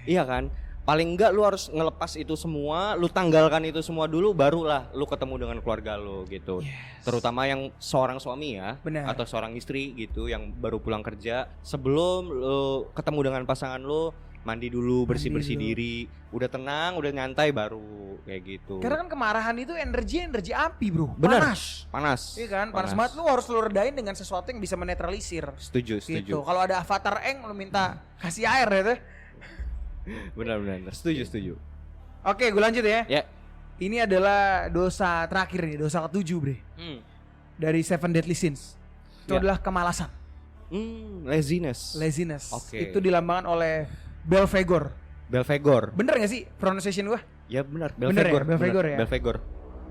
Iya kan? Paling enggak lu harus ngelepas itu semua, lu tanggalkan itu semua dulu, barulah lu ketemu dengan keluarga lu gitu. Terutama yang seorang suami ya. Bener. Atau seorang istri gitu yang baru pulang kerja, sebelum lu ketemu dengan pasangan lu, mandi dulu, bersih-bersih diri, udah tenang, udah nyantai baru kayak gitu. Karena kan kemarahan itu energi api, bro. Bener. Panas. Iya kan? Panas banget, lu harus lu redain dengan sesuatu yang bisa menetralisir. Setuju. Gitu. Kalau ada avatar Eng, lu minta kasih air ya tuh. Benar. Setuju. Oke, gue lanjut ya. Ya. Ini adalah dosa terakhir nih, dosa ke-7, bre. Dari 7 Deadly Sins. Itu adalah kemalasan. Laziness. Okay. Itu dilambangkan oleh Belphegor. Bener gak sih pronunciation gua? Ya benar, Belphegor ya. Belphegor.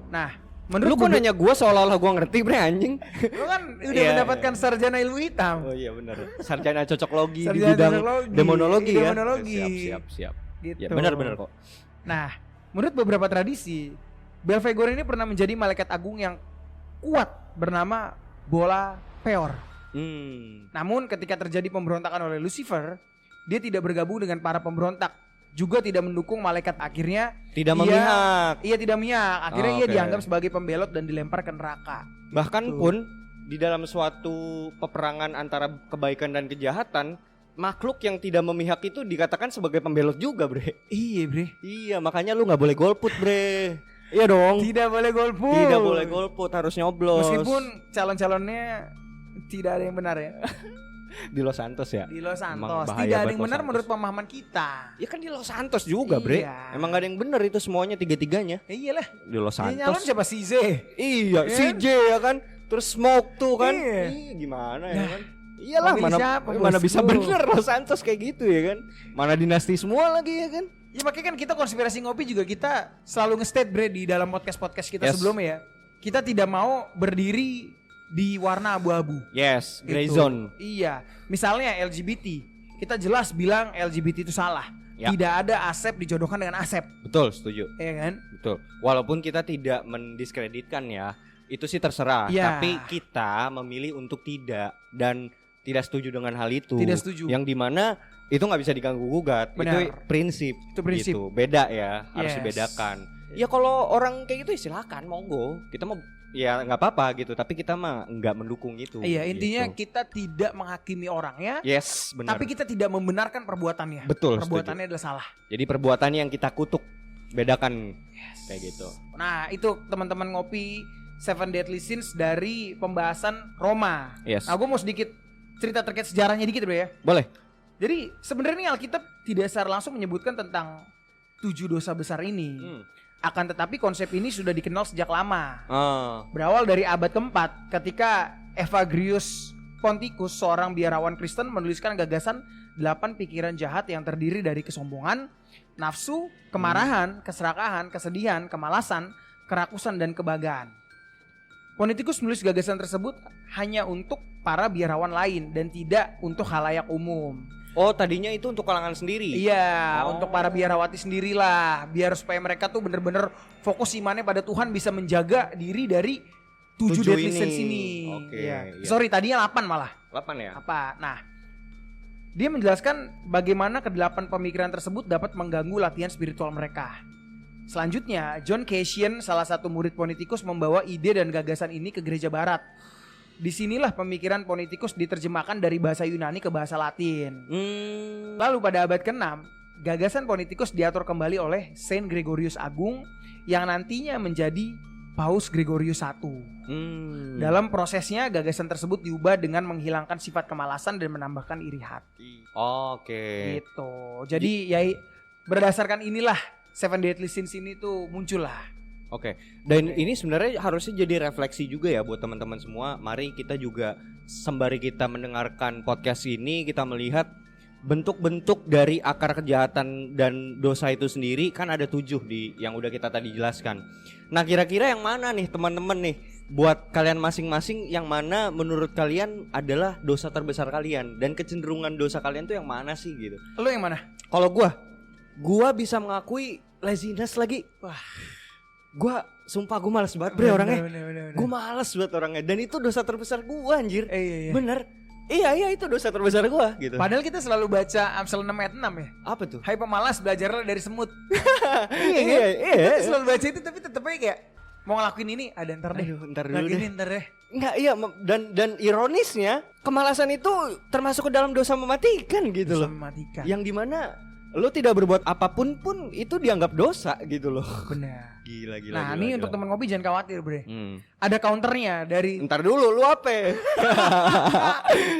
Nah, menurut lu kok nanya gua seolah-olah gua ngerti, bre, anjing. Lu kan udah mendapatkan sarjana ilmu hitam. Oh iya benar. Sarjana cocoklogi di bidang demonologi ya. Siap. Gitu. Ya benar kok. Nah, menurut beberapa tradisi, Belphegor ini pernah menjadi malaikat agung yang kuat bernama Bola Peor. Namun ketika terjadi pemberontakan oleh Lucifer, dia tidak bergabung dengan para pemberontak, juga tidak mendukung malaikat. Akhirnya tidak memihak. Iya, tidak memihak. Akhirnya ia dianggap sebagai pembelot dan dilempar ke neraka. Bahkan pun di dalam suatu peperangan antara kebaikan dan kejahatan, makhluk yang tidak memihak itu dikatakan sebagai pembelot juga, bre. Iya, bre. Iya, makanya lu nggak boleh golput, bre. Iya dong. Tidak boleh golput, harus nyoblos. Meskipun calon-calonnya tidak ada yang benar ya. Di Los Santos ya? Di Los Santos. Tidak ada yang benar menurut pemahaman kita. Ya kan di Los Santos juga, bre. Emang gak ada yang benar itu semuanya, tiga-tiganya. Iyalah. Di Los Santos. Yang nyalon siapa? CJ. Iya, CJ ya kan. Terus Smoke tuh kan. Gimana ya kan. Iyalah, mana bisa bener Los Santos kayak gitu ya kan. Mana dinasti semua lagi ya kan. Ya makanya kan kita konspirasi ngopi juga kita selalu nge-state, bre, di dalam podcast kita sebelumnya ya. Kita tidak mau berdiri di warna abu-abu. Yes, gray zone. Iya. Misalnya LGBT, kita jelas bilang LGBT itu salah. Ya. Tidak ada Asep dijodohkan dengan Asep. Betul, setuju. Iya kan? Betul. Walaupun kita tidak mendiskreditkan ya, itu sih terserah. Ya. Tapi kita memilih untuk tidak dan tidak setuju dengan hal itu. Tidak setuju. Yang dimana itu nggak bisa diganggu gugat. Itu prinsip. Itu prinsip. Gitu. Beda ya, harus dibedakan. Ya kalau orang kayak gitu silakan, monggo. Kita mau ya nggak apa-apa gitu, tapi kita mah nggak mendukung itu. Iya, intinya gitu. Kita tidak menghakimi orangnya. Yes, benar. Tapi kita tidak membenarkan perbuatannya. Betul. Perbuatannya adalah salah. Jadi perbuatannya yang kita kutuk, bedakan. Kayak gitu. Nah, itu teman-teman ngopi 7 Deadly Sins dari pembahasan Roma. Yes. Nah, gue mau sedikit cerita terkait sejarahnya dikit, bro ya. Boleh. Jadi sebenarnya nih Alkitab tidak secara langsung menyebutkan tentang 7 dosa besar ini. Akan tetapi konsep ini sudah dikenal sejak lama. Berawal dari abad ke-4 ketika Evagrius Ponticus, seorang biarawan Kristen, menuliskan gagasan 8 pikiran jahat yang terdiri dari kesombongan, nafsu, kemarahan, keserakahan, kesedihan, kemalasan, kerakusan, dan kebanggaan. Ponticus menulis gagasan tersebut hanya untuk para biarawan lain dan tidak untuk khalayak umum. Oh, tadinya itu untuk kalangan sendiri? Iya, untuk para biarawati sendirilah. Biar supaya mereka tuh bener-bener fokus imannya pada Tuhan, bisa menjaga diri dari 7 deadly sins ini. Iya. Sorry, tadinya 8 malah. 8 ya? Apa? Nah, dia menjelaskan bagaimana ke-8 pemikiran tersebut dapat mengganggu latihan spiritual mereka. Selanjutnya, John Cassian, salah satu murid Ponticus, membawa ide dan gagasan ini ke gereja barat. Disinilah pemikiran Ponticus diterjemahkan dari bahasa Yunani ke bahasa Latin. Lalu pada abad ke-6, gagasan Ponticus diatur kembali oleh Saint Gregorius Agung yang nantinya menjadi Paus Gregorius I. Dalam prosesnya, gagasan tersebut diubah dengan menghilangkan sifat kemalasan dan menambahkan iri hati. Oke. Gitu. Jadi ya berdasarkan inilah 7 Deadly Sins ini tuh muncul lah. Oke. Dan ini sebenarnya harusnya jadi refleksi juga ya buat teman-teman semua. Mari kita juga sembari kita mendengarkan podcast ini, kita melihat bentuk-bentuk dari akar kejahatan dan dosa itu sendiri. Kan ada 7 yang udah kita tadi jelaskan. Nah, kira-kira yang mana nih teman-teman nih, buat kalian masing-masing, yang mana menurut kalian adalah dosa terbesar kalian, dan kecenderungan dosa kalian tuh yang mana sih gitu? Lo yang mana? Kalau gua bisa mengakui laziness lagi. Wah, gua sumpah gue malas banget bre orangnya. Gue malas banget orangnya, dan itu dosa terbesar gua anjir. Iya. Bener. Iya itu dosa terbesar gua gitu. Padahal kita selalu baca Amsal 6 ayat 6 ya. Apa tuh? Hai pemalas, belajarlah dari semut. Iya. Kita selalu baca itu, tapi tetep aja kayak mau ngelakuin ini ada ntar deh. Ntar dulu deh. Ntar deh. Enggak, iya, dan ironisnya kemalasan itu termasuk ke dalam dosa mematikan gitu loh. Mematikan. Yang dimana lo tidak berbuat apapun pun itu dianggap dosa gitu loh. Benar. Gila. Nah, ini untuk teman ngopi jangan khawatir, Bre. Ada counternya dari. Ntar dulu, lu apa?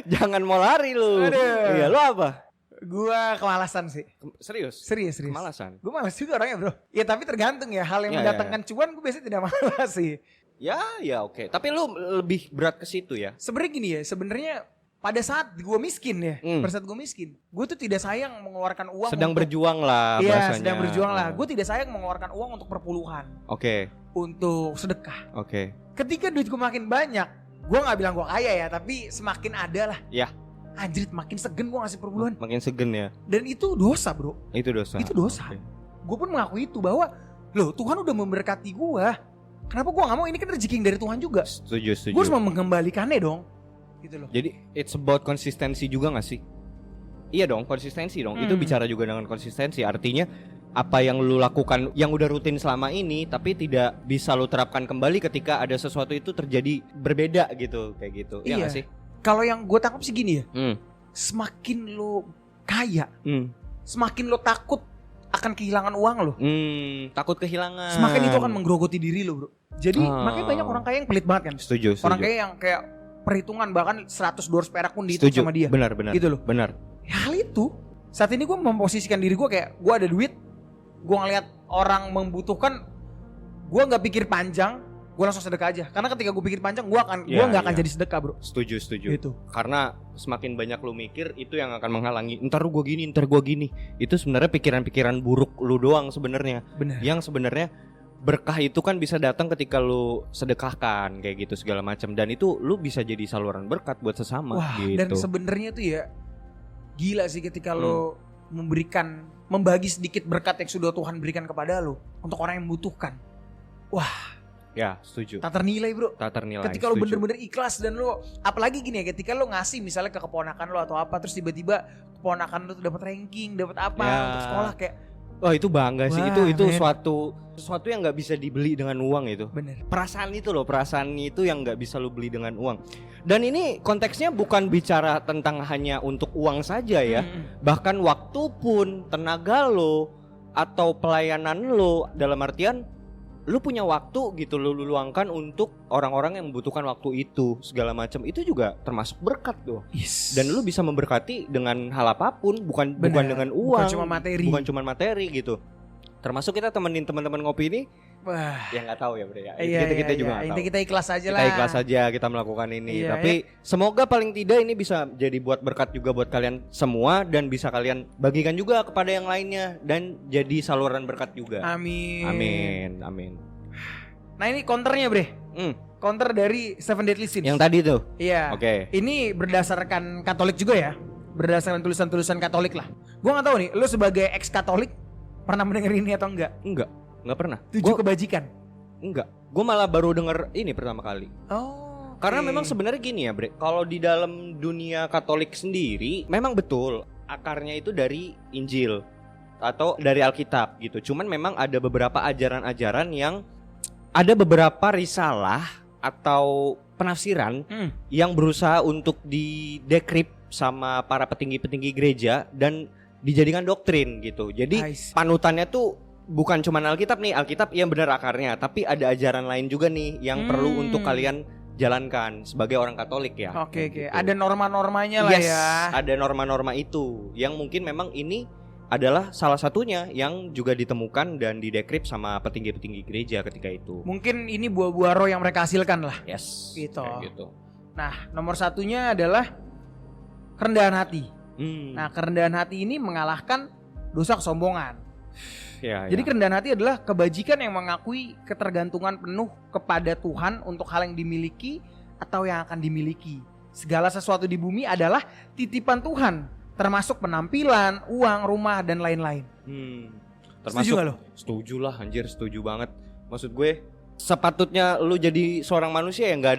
Jangan mau lari lu. Iya, lu apa? Gua kemalasan sih. Serius? Serius. Kemalasan. Gue malas juga orangnya, Bro. Ya tapi tergantung ya, hal yang mendatangkan cuan gue biasanya tidak malas sih. Ya oke. Tapi lu lebih berat ke situ ya. Sebenarnya gini ya, sebenarnya pada saat gue miskin ya, pada saat gue miskin, gue tuh tidak sayang mengeluarkan uang. Sedang untuk, berjuang lah iya, bahasanya. Sedang berjuang lah. Gue tidak sayang mengeluarkan uang untuk perpuluhan. Oke. Untuk sedekah. Oke. Ketika duit gue makin banyak, gue nggak bilang gue kaya ya, tapi semakin ada lah. Ya. Anjir, makin segen gue ngasih perpuluhan. Makin segen ya. Dan itu dosa, Bro. Itu dosa. Okay. Gue pun mengakui itu bahwa loh, Tuhan udah memberkati gue. Kenapa gue gak mau? Ini kan rezeki dari Tuhan juga. Setuju. Gue harus mengembalikannya dong. Gitu loh. Jadi it's about konsistensi juga gak sih? Iya dong, konsistensi dong. Itu bicara juga dengan konsistensi. Artinya apa yang lu lakukan yang udah rutin selama ini tapi tidak bisa lu terapkan kembali ketika ada sesuatu itu terjadi berbeda gitu, kayak gitu. Iya gak sih? Kalau yang gue tangkap sih gini ya. Semakin lu kaya, semakin lu takut akan kehilangan uang lo. Takut kehilangan. Semakin itu akan menggerogoti diri lo, Bro. Jadi makanya banyak orang kaya yang pelit banget kan. Setuju. Orang kaya yang kayak perhitungan bahkan 100 $100 perak pun dihitung sama dia. Benar. Gitu loh. Benar. Hal itu saat ini gue memposisikan diri gue kayak gue ada duit, gue ngeliat orang membutuhkan, gue nggak pikir panjang, gue langsung sedekah aja. Karena ketika gue pikir panjang, gue nggak akan jadi sedekah, Bro. Setuju. Gitu. Karena semakin banyak lu mikir, itu yang akan menghalangi. Ntar gue gini. Itu sebenarnya pikiran-pikiran buruk lu doang sebenarnya. Benar. Yang sebenarnya berkah itu kan bisa datang ketika lu sedekahkan kayak gitu segala macam, dan itu lu bisa jadi saluran berkat buat sesama. Wah, gitu. dan sebenarnya tuh ya gila sih ketika lu membagi sedikit berkat yang sudah Tuhan berikan kepada lu untuk orang yang membutuhkan. Wah. Ya, setuju. Tak ternilai, Bro. Tak ternilai. Ketika lo bener-bener ikhlas dan lo, apalagi gini ya, ketika lo ngasih misalnya ke keponakan lo atau apa, terus tiba-tiba keponakan lo tuh dapat ranking, dapat apa untuk sekolah kayak. Wah, itu bangga sih. Wah, itu sesuatu yang nggak bisa dibeli dengan uang itu. Bener. Perasaan itu yang nggak bisa lo beli dengan uang. Dan ini konteksnya bukan bicara tentang hanya untuk uang saja ya. Bahkan waktu pun, tenaga lo atau pelayanan lo, dalam artian lu punya waktu gitu, lu luangkan untuk orang-orang yang membutuhkan waktu itu segala macam, itu juga termasuk berkat tuh. Yes. Dan lu bisa memberkati dengan hal apapun, bukan dengan uang, bukan cuma materi gitu. Termasuk kita temenin teman-teman ngopi ini. Wah, ya nggak tahu ya, Bre ya. Kita juga nggak tahu. Kita ikhlas aja lah. Kita ikhlas aja kita melakukan ini. Tapi semoga paling tidak ini bisa jadi buat berkat juga buat kalian semua, dan bisa kalian bagikan juga kepada yang lainnya dan jadi saluran berkat juga. Amin. Nah, ini counternya, Bre. Counter dari Seven Deadly Sins. Yang tadi tuh. Iya. Oke. Ini berdasarkan Katolik juga ya. Berdasarkan tulisan-tulisan Katolik lah. Gua nggak tahu nih, lu sebagai ex Katolik pernah mendengar ini atau enggak? Enggak pernah. 7 kebajikan. Enggak. Gue malah baru denger ini pertama kali. Oh. Karena memang sebenarnya gini ya, Bre. Kalau di dalam dunia Katolik sendiri, memang betul akarnya itu dari Injil atau dari Alkitab gitu. Cuman memang ada beberapa ajaran-ajaran yang ada beberapa risalah atau penafsiran yang berusaha untuk didekrip sama para petinggi-petinggi gereja dan dijadikan doktrin gitu. Jadi panutannya tuh bukan cuma Alkitab nih. Alkitab yang benar akarnya, tapi ada ajaran lain juga nih yang perlu untuk kalian jalankan sebagai orang Katolik ya. Oke. Ada norma-normanya lah ya. Ada norma-norma itu yang mungkin memang ini adalah salah satunya yang juga ditemukan dan didekrip sama petinggi-petinggi gereja ketika itu. Mungkin ini buah-buah roh yang mereka hasilkan lah. Yes. Gitu. Kayak gitu. Nah, nomor satunya adalah kerendahan hati. Nah, kerendahan hati ini mengalahkan dosa kesombongan. Ya, Jadi kerendahan hati adalah kebajikan yang mengakui ketergantungan penuh kepada Tuhan untuk hal yang dimiliki atau yang akan dimiliki. Segala sesuatu di bumi adalah titipan Tuhan, termasuk penampilan, uang, rumah, dan lain-lain. Termasuk, setuju gak lo? Setuju lah anjir, setuju banget. Maksud gue, sepatutnya lu jadi seorang manusia ya nggak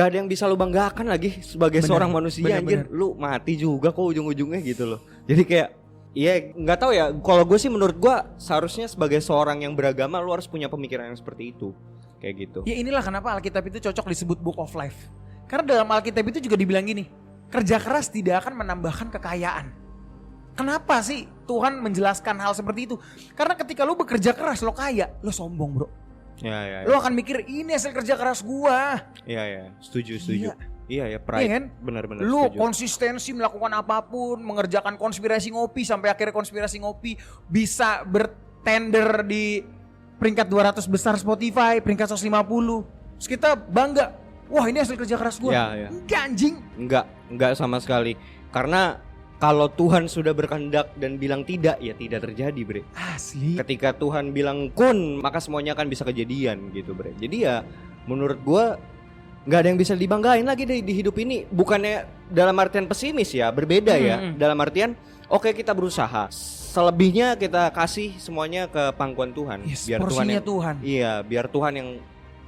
ada yang bisa lu banggakan lagi sebagai seorang manusia, anjir. Lu mati juga kok ujung-ujungnya gitu loh. Jadi kayak, iya nggak tahu ya. Kalau gue sih menurut gue seharusnya sebagai seorang yang beragama lu harus punya pemikiran yang seperti itu, kayak gitu. Ya inilah kenapa Alkitab itu cocok disebut Book of Life. Karena dalam Alkitab itu juga dibilang gini, kerja keras tidak akan menambahkan kekayaan. Kenapa sih Tuhan menjelaskan hal seperti itu? Karena ketika lu bekerja keras lo kaya, lo sombong bro. Ya. Lo akan mikir ini hasil kerja keras gua. Iya, setuju. Iya. Iya ya, pride. Iya kan? Benar-benar Lu setuju. konsistensi melakukan apapun, mengerjakan konspirasi ngopi sampai akhirnya konspirasi ngopi bisa bertender di peringkat 200 besar Spotify, peringkat 150. Terus kita bangga, wah ini hasil kerja keras gua. Ya. Enggak anjing. Enggak sama sekali. Karena kalau Tuhan sudah berkehendak dan bilang tidak, ya tidak terjadi, bre. Asli. Ketika Tuhan bilang kun, maka semuanya akan bisa kejadian gitu, bre. Jadi ya menurut gua nggak ada yang bisa dibanggain lagi di hidup ini. Bukannya dalam artian pesimis ya, berbeda ya. Dalam artian oke, kita berusaha, selebihnya kita kasih semuanya ke pangkuan Tuhan. Yes, biar Tuhan. Iya, biar Tuhan yang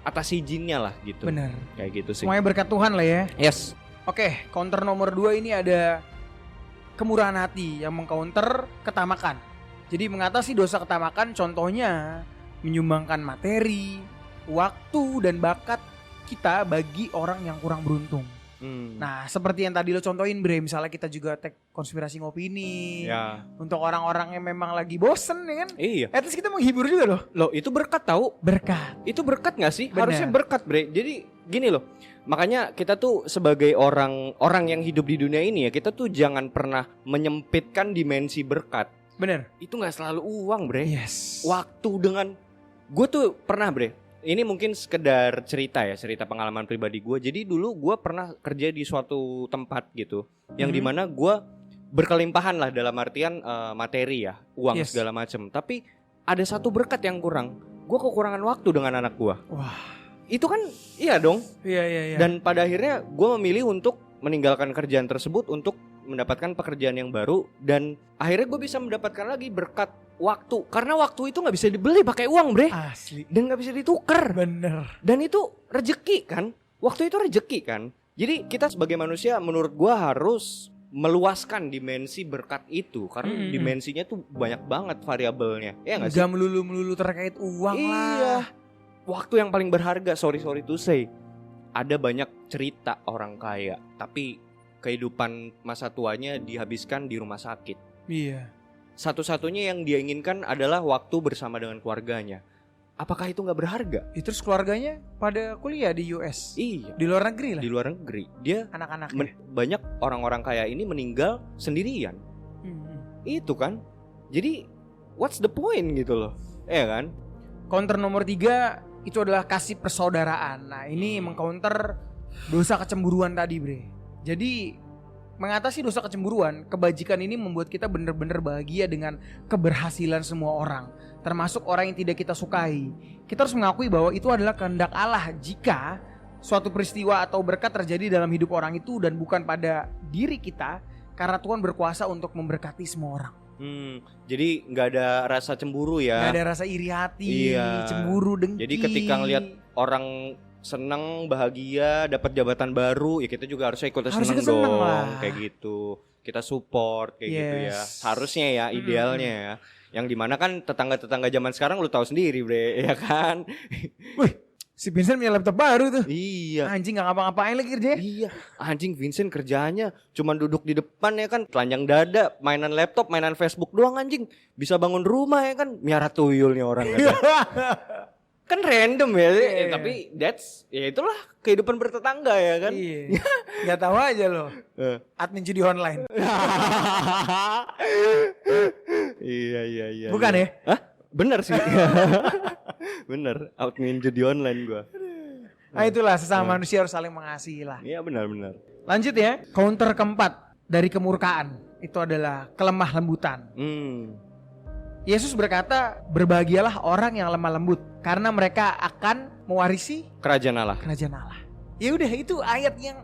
atas izinnya lah gitu. Benar. Kayak gitu sih. Semuanya berkat Tuhan lah ya. Yes. Oke, counter nomor 2 ini ada kemurahan hati yang mengcounter ketamakan. Jadi mengatasi dosa ketamakan contohnya menyumbangkan materi, waktu dan bakat kita bagi orang yang kurang beruntung. Nah, seperti yang tadi lo contohin Bre, misalnya kita juga tag konspirasi ngopi ini Ya. untuk orang-orang yang memang lagi bosen ya kan. Iya. At least kita menghibur juga loh. Loh, itu berkat tahu? Berkat. Itu berkat gak sih? Bener. Harusnya berkat, bre. Jadi gini loh, makanya kita tuh sebagai orang yang hidup di dunia ini ya, kita tuh jangan pernah menyempitkan dimensi berkat. Bener. Itu gak selalu uang, bre. Yes. Waktu dengan, gue tuh pernah, bre, ini mungkin sekedar cerita pengalaman pribadi gue. Jadi dulu gue pernah kerja di suatu tempat gitu, yang dimana gue berkelimpahan lah dalam artian materi ya, uang segala macem. Tapi ada satu berkat yang kurang. Gue kekurangan waktu dengan anak gue. Wah, itu kan iya dong. Iya. Dan pada akhirnya gue memilih untuk meninggalkan kerjaan tersebut untuk mendapatkan pekerjaan yang baru. Dan akhirnya gue bisa mendapatkan lagi berkat waktu. Karena waktu itu gak bisa dibeli pakai uang, bre. Asli. Dan gak bisa ditukar. Bener. Dan itu rejeki kan. Waktu itu rejeki kan. Jadi kita sebagai manusia menurut gue harus meluaskan dimensi berkat itu. Karena dimensinya tuh banyak banget variabelnya. Iya gak sih? Gak melulu terkait uang lah. Iya. Waktu yang paling berharga, sorry to say. Ada banyak cerita orang kaya, tapi kehidupan masa tuanya dihabiskan di rumah sakit. Iya. Satu-satunya yang dia inginkan adalah waktu bersama dengan keluarganya. Apakah itu gak berharga? Terus keluarganya pada kuliah di US. Iya. Di luar negeri lah. Di luar negeri. Dia anak-anaknya. Banyak orang-orang kaya ini meninggal sendirian. Itu kan. Jadi what's the point gitu loh. Iya kan? Counter nomor 3 itu adalah kasih persaudaraan. Nah ini mengcounter dosa kecemburuan tadi, bre. Jadi mengatasi dosa kecemburuan, kebajikan ini membuat kita benar-benar bahagia dengan keberhasilan semua orang, termasuk orang yang tidak kita sukai. Kita harus mengakui bahwa itu adalah kehendak Allah jika suatu peristiwa atau berkat terjadi dalam hidup orang itu dan bukan pada diri kita, karena Tuhan berkuasa untuk memberkati semua orang. Jadi nggak ada rasa cemburu ya. Nggak ada rasa iri hati, cemburu, dengki. Jadi ketika ngelihat orang seneng, bahagia, dapat jabatan baru, ya kita juga harusnya ikut seneng dong lah. Kayak gitu. Kita support kayak gitu ya. Harusnya ya, idealnya ya. Yang dimana kan tetangga-tetangga zaman sekarang lu tahu sendiri, bre, ya kan? Wih, si Vincent punya laptop baru tuh. Iya. Anjing gak ngapa-ngapain lagi kerjanya. Iya. Anjing Vincent kerjanya cuman duduk di depan ya kan, telanjang dada, mainan laptop, mainan Facebook doang anjing. Bisa bangun rumah ya kan, miara tuyul nih orang kan. Kan random ya, tapi that's ya itulah kehidupan bertetangga ya kan. Iya. Gak tahu aja loh. Admin judi online. Iya. Bukan ya? Hah? Bener sih. Bener, admin judi online gua. Nah itulah sesama manusia harus saling mengasihi lah. Iya benar. Lanjut ya, counter keempat dari kemurkaan itu adalah kelemah lembutan. Yesus berkata, berbahagialah orang yang lemah lembut karena mereka akan mewarisi kerajaan Allah. Ya udah, itu ayat yang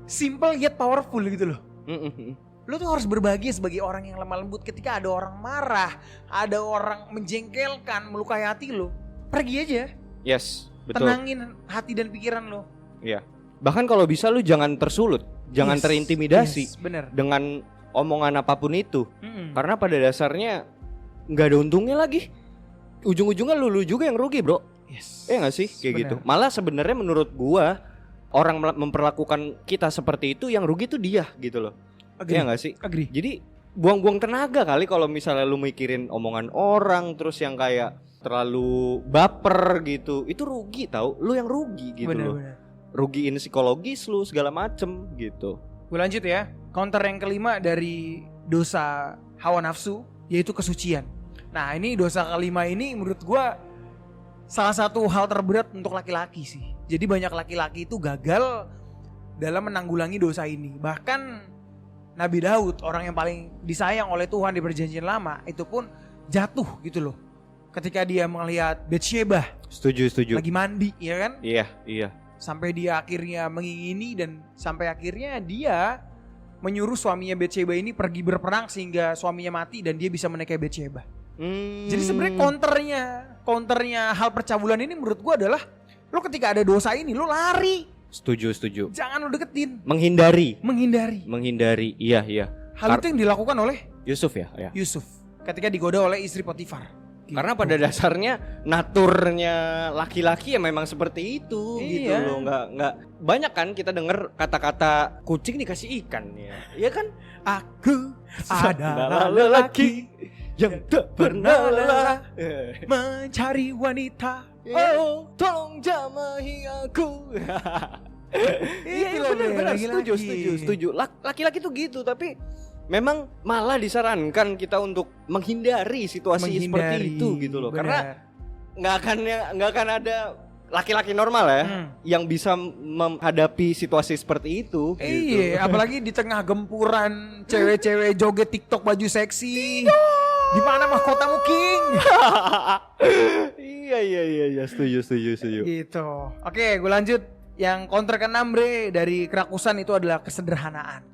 simple yet powerful gitu loh. Lo tuh harus berbahagia sebagai orang yang lemah lembut ketika ada orang marah, ada orang menjengkelkan, melukai hati lo. Pergi aja. Yes, betul. Tenangin hati dan pikiran lo. Iya. Bahkan kalau bisa lu jangan tersulut, jangan terintimidasi dengan omongan apapun itu. Karena pada dasarnya nggak ada untungnya lagi. Ujung-ujungnya lu juga yang rugi, bro. Iya nggak sih kayak gitu. Malah sebenarnya menurut gua orang memperlakukan kita seperti itu, yang rugi tuh dia gitu loh. Iya nggak sih? Jadi buang-buang tenaga kali kalau misalnya lu mikirin omongan orang terus yang kayak terlalu baper gitu. Itu rugi tau. Lu yang rugi gitu loh. Rugiin psikologis lu segala macem gitu. Gue lanjut ya. Counter yang kelima dari dosa hawa nafsu yaitu kesucian. Nah ini dosa kelima ini menurut gue salah satu hal terberat untuk laki-laki sih. Jadi banyak laki-laki itu gagal dalam menanggulangi dosa ini. Bahkan Nabi Daud, orang yang paling disayang oleh Tuhan di perjanjian lama, itu pun jatuh gitu loh ketika dia melihat Batsheba. Setuju. Lagi mandi, ya kan? Iya. Sampai dia akhirnya mengingini dan sampai akhirnya dia menyuruh suaminya Batsheba ini pergi berperang sehingga suaminya mati dan dia bisa menikahi Batsheba. Jadi sebenarnya counternya hal percabulan ini menurut gua adalah lo ketika ada dosa ini lo lari. Setuju. Jangan lo deketin. Menghindari. Iya. Hal itu yang dilakukan oleh Yusuf ya. Yusuf ketika digoda oleh istri Potifar. Karena pada dasarnya naturnya laki-laki ya memang seperti itu gitu loh. Nggak banyak kan kita dengar kata-kata kucing dikasih ikan ya. Iya kan? Aku adalah lelaki yang tak pernah lelah mencari wanita. Oh, tolong jamahi aku. Iya benar. Setuju. Laki-laki tuh gitu, tapi memang malah disarankan kita untuk menghindari situasi seperti itu gitu loh. Karena nggak akan ada laki-laki normal ya yang bisa menghadapi situasi seperti itu. Iya, apalagi di tengah gempuran cewek-cewek joget TikTok baju seksi. Di mana mahkotamu King? Iya, setuju. Gitu. Oke, gue lanjut. Yang counter ke-6 Bre dari kerakusan itu adalah kesederhanaan.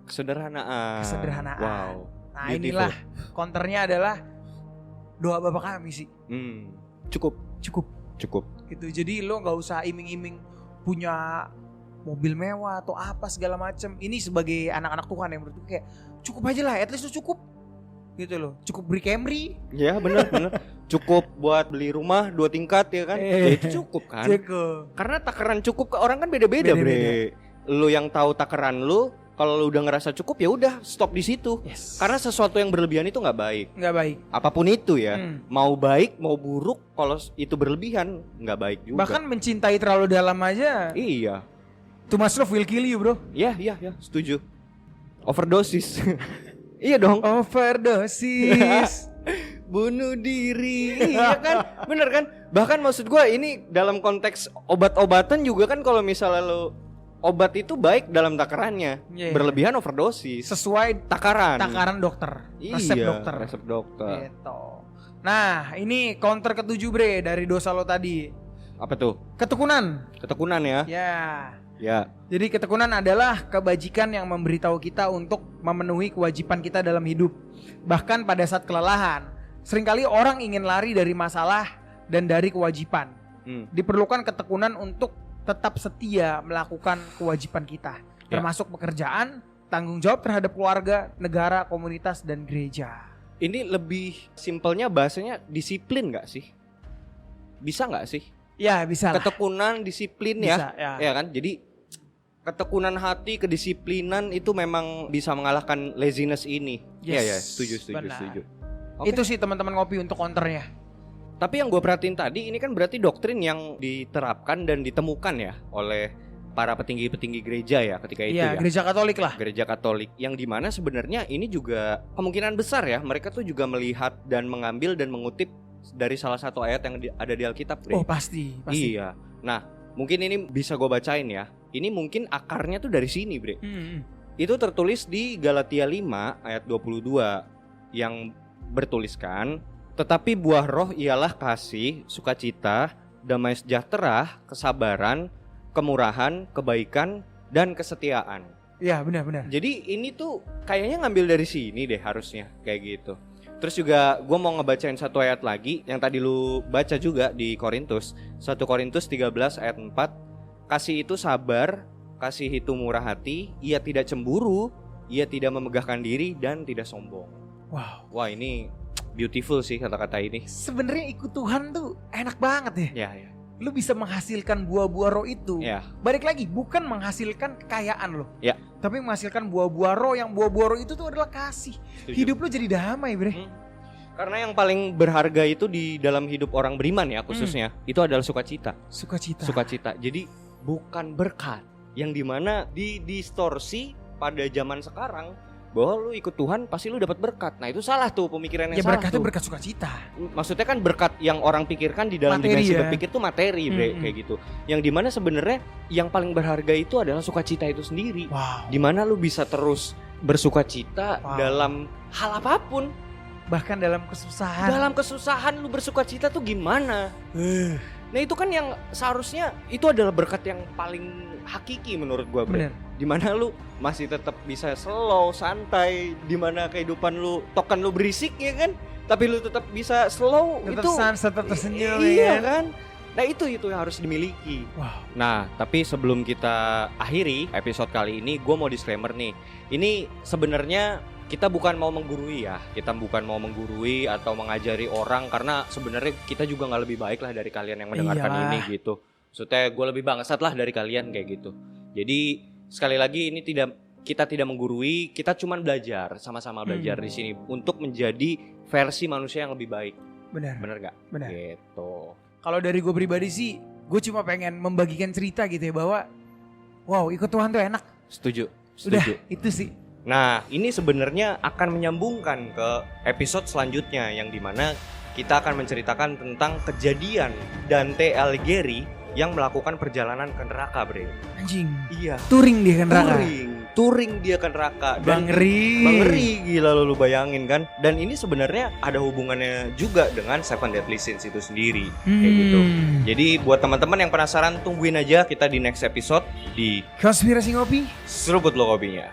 Wow. Nah, inilah counternya adalah doa Bapa kami sih. Cukup. Gitu. Jadi lo nggak usah iming-iming punya mobil mewah atau apa segala macem. Ini sebagai anak-anak Tuhan yang menurut gue kayak cukup aja lah, at least lo cukup. Gitu loh. Cukup beli Camry. Ya benar. Cukup buat beli rumah 2 tingkat ya kan. Ya itu cukup kan. Karena takaran cukup ke orang kan beda-beda. Bre. Lu yang tahu takaran lu, kalau lu udah ngerasa cukup ya udah stop di situ. Karena sesuatu yang berlebihan itu nggak baik. Apapun itu ya. Mau baik mau buruk, kalau itu berlebihan nggak baik juga. Bahkan mencintai terlalu dalam aja. Iya. Too much love will kill you, bro. Iya, setuju. Overdosis. Iya dong. Overdosis. Bunuh diri. Iya kan? Bener kan? Bahkan maksud gue ini dalam konteks obat-obatan juga kan, kalau misalnya lo obat itu baik dalam takarannya. Berlebihan overdosis. Sesuai takaran dokter. Resep dokter. Gitu. Nah, ini counter ke-7 Bre dari dosa lo tadi. Apa tuh? Ketekunan ya. Ya. Jadi ketekunan adalah kebajikan yang memberitahu kita untuk memenuhi kewajiban kita dalam hidup. Bahkan pada saat kelelahan. Seringkali orang ingin lari dari masalah dan dari kewajiban. Diperlukan ketekunan untuk tetap setia melakukan kewajiban kita. Termasuk pekerjaan, tanggung jawab terhadap keluarga, negara, komunitas, dan gereja. Ini lebih simpelnya bahasanya disiplin gak sih? Bisa gak sih? Ya bisa lah. Ketekunan, disiplin bisa, ya kan? Jadi ketekunan hati, kedisiplinan itu memang bisa mengalahkan laziness ini. Ya, setuju. Okay. Itu sih teman-teman ngopi untuk counternya. Tapi yang gue perhatiin tadi ini kan berarti doktrin yang diterapkan dan ditemukan ya oleh para petinggi-petinggi gereja ya ketika itu ya. Gereja Katolik lah. Gereja Katolik yang dimana sebenarnya ini juga kemungkinan besar ya mereka tuh juga melihat dan mengambil dan mengutip dari salah satu ayat yang ada di Alkitab. Oh pasti. Iya. Nah mungkin ini bisa gue bacain ya. Ini mungkin akarnya tuh dari sini Bre. Itu tertulis di Galatia 5 ayat 22 yang bertuliskan, tetapi buah roh ialah kasih, sukacita, damai sejahtera, kesabaran, kemurahan, kebaikan, dan kesetiaan. Iya benar-benar. Jadi ini tuh kayaknya ngambil dari sini deh harusnya kayak gitu. Terus juga gue mau ngebacain satu ayat lagi yang tadi lu baca juga di Korintus. 1 Korintus 13 ayat 4. Kasih itu sabar, kasih itu murah hati, ia tidak cemburu, ia tidak memegahkan diri dan tidak sombong. Wow. Wah ini beautiful sih kata-kata ini. Sebenarnya ikut Tuhan tuh enak banget ya. Ya. Lu bisa menghasilkan buah-buah roh itu. Ya. Balik lagi, bukan menghasilkan kekayaan lo. Ya. Tapi menghasilkan buah-buah roh, yang buah-buah roh itu tuh adalah kasih. Setuju. Hidup lu jadi damai, Bre. Karena yang paling berharga itu di dalam hidup orang beriman ya khususnya, itu adalah sukacita. Sukacita. Jadi bukan berkat yang dimana didistorsi pada zaman sekarang bahwa lu ikut Tuhan pasti lu dapat berkat. Nah itu salah tuh pemikirannya. Ya salah berkatnya tuh. berkat sukacita. Maksudnya kan berkat yang orang pikirkan di dalam Materi, dimensi ya? berpikir tuh materi kayak gitu. Yang dimana sebenarnya yang paling berharga itu adalah sukacita itu sendiri. Wow. Dimana lu bisa terus bersukacita dalam hal apapun. Bahkan dalam kesusahan. Dalam kesusahan lu bersukacita tuh gimana? Nah itu kan yang seharusnya itu adalah berkat yang paling hakiki menurut gua, Bre. Bener. Dimana lu masih tetap bisa slow, santai, dimana kehidupan lu, token lu berisik ya kan, tapi lu tetap bisa slow, Tetap itu tetap tersenyum iya ya kan. Nah itu yang harus dimiliki. Wow. Nah tapi sebelum kita akhiri episode kali ini, gua mau disclaimer nih. Ini sebenarnya kita bukan mau menggurui ya, kita bukan mau menggurui atau mengajari orang, karena sebenarnya kita juga nggak lebih baik lah dari kalian yang mendengarkan ini gitu. Maksudnya gue lebih bangsat lah dari kalian kayak gitu. Jadi sekali lagi ini kita tidak menggurui, kita cuma belajar, sama-sama belajar di sini untuk menjadi versi manusia yang lebih baik. Benar gak? Benar. Gitu. Kalau dari gue pribadi sih, gue cuma pengen membagikan cerita gitu ya, bahwa wow ikut Tuhan tuh enak. Setuju. Udah itu sih. Nah ini sebenarnya akan menyambungkan ke episode selanjutnya, yang dimana kita akan menceritakan tentang kejadian Dante Alighieri yang melakukan perjalanan ke neraka, Bre. Anjing. Iya. Touring dia ke neraka. Touring dia ke neraka. Bang Ri, gila lu bayangin kan. Dan ini sebenarnya ada hubungannya juga dengan Seven Deadly Sins itu sendiri, kayak gitu. Jadi buat teman-teman yang penasaran, tungguin aja kita di next episode di Konspirasi Ngopi. Seruput Lo Kopinya.